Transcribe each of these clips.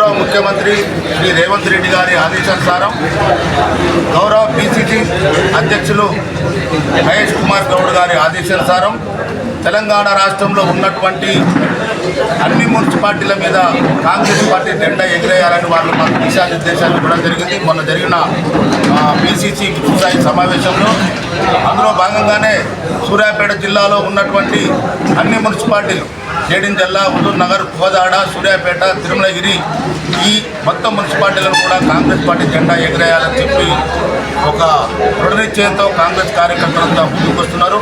గౌరవ ముఖ్యమంత్రి శ్రీ రేవంత్ రెడ్డి గారి ఆదేశానుసారం గౌరవ పిసిసి అధ్యక్షులు మహేష్ కుమార్ గౌడ్ గారి ఆదేశానుసారం తెలంగాణ రాష్ట్రంలో ఉన్నటువంటి అన్ని మున్సిపాలిటీల మీద కాంగ్రెస్ పార్టీ జెండా ఎగిరేయాలని వాళ్ళు మాకు దిశానిర్దేశాలు ఇవ్వడం జరిగింది. మొన్న జరిగిన పిసిసి స్థాయి సమావేశంలో అందులో భాగంగానే సూర్యాపేట జిల్లాలో ఉన్నటువంటి అన్ని మున్సిపాలిటీలు జేడింజల్లా, హుజూర్ నగర్, కోదాడ, సూర్యాపేట, తిరుమలగిరి ఈ మొత్తం మున్సిపాలిటీలను కూడా కాంగ్రెస్ పార్టీ జెండా ఎగిరేయాలని చెప్పి ఒక దృఢ నిశ్చయంతో కాంగ్రెస్ కార్యకర్తలంతా ముందుకు వస్తున్నారు.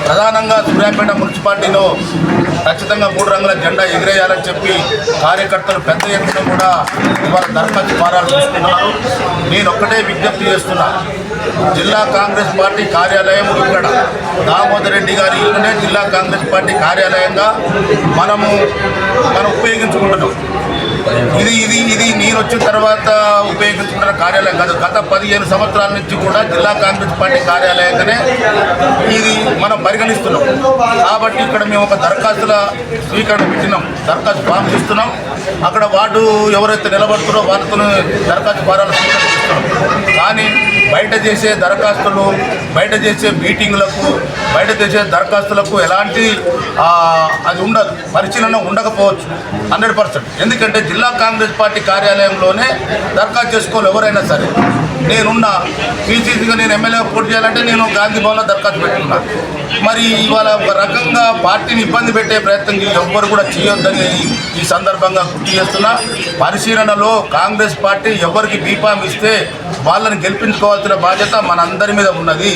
ప్రధానంగా సూర్యాపేట మున్సిపాలిటీలో ఖచ్చితంగా 3 రంగుల జెండా ఎగిరేయాలని చెప్పి కార్యకర్తలు పెద్ద ఎత్తున కూడా ఇవాళ దరఖాస్తు ఫారాలు తీసుకున్నారు. నేను ఒక్కటే విజ్ఞప్తి చేస్తున్నా, జిల్లా కాంగ్రెస్ పార్టీ కార్యాలయం ఇక్కడ దామోదర్ రెడ్డి గారి ఇల్లునే జిల్లా కాంగ్రెస్ పార్టీ కార్యాలయంగా మనం ఉపయోగించుకుంటున్నాం. ఇది నేను వచ్చిన తర్వాత ఉపయోగించుకున్న కార్యాలయం కాదు. గత 15 సంవత్సరాల నుంచి కూడా జిల్లా కాంగ్రెస్ పార్టీ కార్యాలయంగానే ఇది మనం పరిగణిస్తున్నాం. కాబట్టి ఇక్కడ మేము ఒక దరఖాస్తుల స్వీకరణ పెట్టినాం, దరఖాస్తు ఫామ్ ఇస్తున్నాం. అక్కడ వార్డు ఎవరైతే నిలబడుతున్నారో వాళ్ళతో దరఖాస్తు ఫారాలు స్వీకరిస్తున్నాం. కానీ బయట చేసే దరఖాస్తులు, బయట చేసే మీటింగులకు, బయట చేసే దరఖాస్తులకు ఎలాంటి అది ఉండదు, పరిశీలన ఉండకపోవచ్చు 100%. ఎందుకంటే జిల్లా కాంగ్రెస్ పార్టీ కార్యాలయంలోనే దరఖాస్తు చేసుకోవాలి ఎవరైనా సరే. నేనున్న పీసీసీగా నేను ఎమ్మెల్యే పోటీ చేయాలంటే నేను గాంధీ భవన్లో దరఖాస్తు పెట్టుకున్నా. మరి ఇవాళ ఒక రకంగా పార్టీని ఇబ్బంది పెట్టే ప్రయత్నం ఎవ్వరు కూడా చేయొద్దని ఈ సందర్భంగా గుర్తు చేస్తున్నా. పరిశీలనలో కాంగ్రెస్ పార్టీ ఎవరికి బీఫామ్ ఇస్తే వాళ్ళని గెలిపించుకోవాల్సిన బాధ్యత మనందరి మీద ఉన్నది.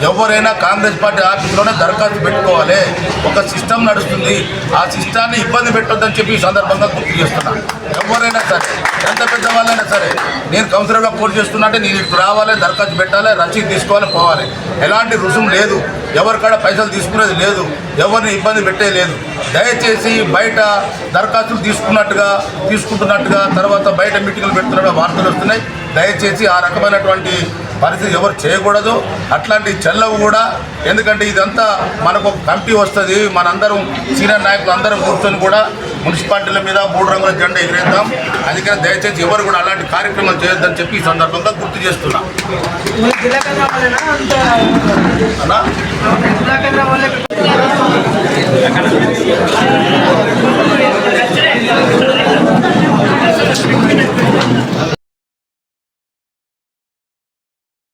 ఎవరైనా కాంగ్రెస్ పార్టీ ఆఫీసులోనే దరఖాస్తు పెట్టుకోవాలి. ఒక సిస్టమ్ నడుస్తుంది, ఆ సిస్టాన్ని ఇబ్బంది పెట్టొద్దని చెప్పి ఈ సందర్భంగా గుర్తు చేస్తున్నా. ఎవరైనా సరే, ఎంత పెద్ద వాళ్ళైనా సరే, నేను కౌన్సిలర్గా పోటీ చేస్తున్నా అంటే నేను ఇప్పుడు రావాలి, దరఖాస్తు పెట్టాలి, రసీదు తీసుకోవాలి, పోవాలి. ఎలాంటి రుసుము లేదు, ఎవరికాడ పైసలు తీసుకునేది లేదు, ఎవరిని ఇబ్బంది పెట్టేది లేదు. దయచేసి బయట దరఖాస్తులు తీసుకుంటున్నట్టుగా తర్వాత బయట మీటింగ్లు పెడుతున్నట్టుగా వార్తలు వస్తున్నాయి. దయచేసి ఆ రకమైనటువంటి పరిస్థితి ఎవరు చేయకూడదు, అట్లాంటి చెల్లవు కూడా. ఎందుకంటే ఇదంతా మనకు ఒక కమిటీ వస్తుంది, మనందరం సీనియర్ నాయకులు అందరం కూర్చొని కూడా మున్సిపాలిటీల మీద 3 రంగుల జెండా ఎగిరేద్దాం. అందుకని దయచేసి ఎవరు కూడా అలాంటి కార్యక్రమాలు చేయొద్దని చెప్పి ఈ సందర్భంగా గుర్తు చేస్తున్నా.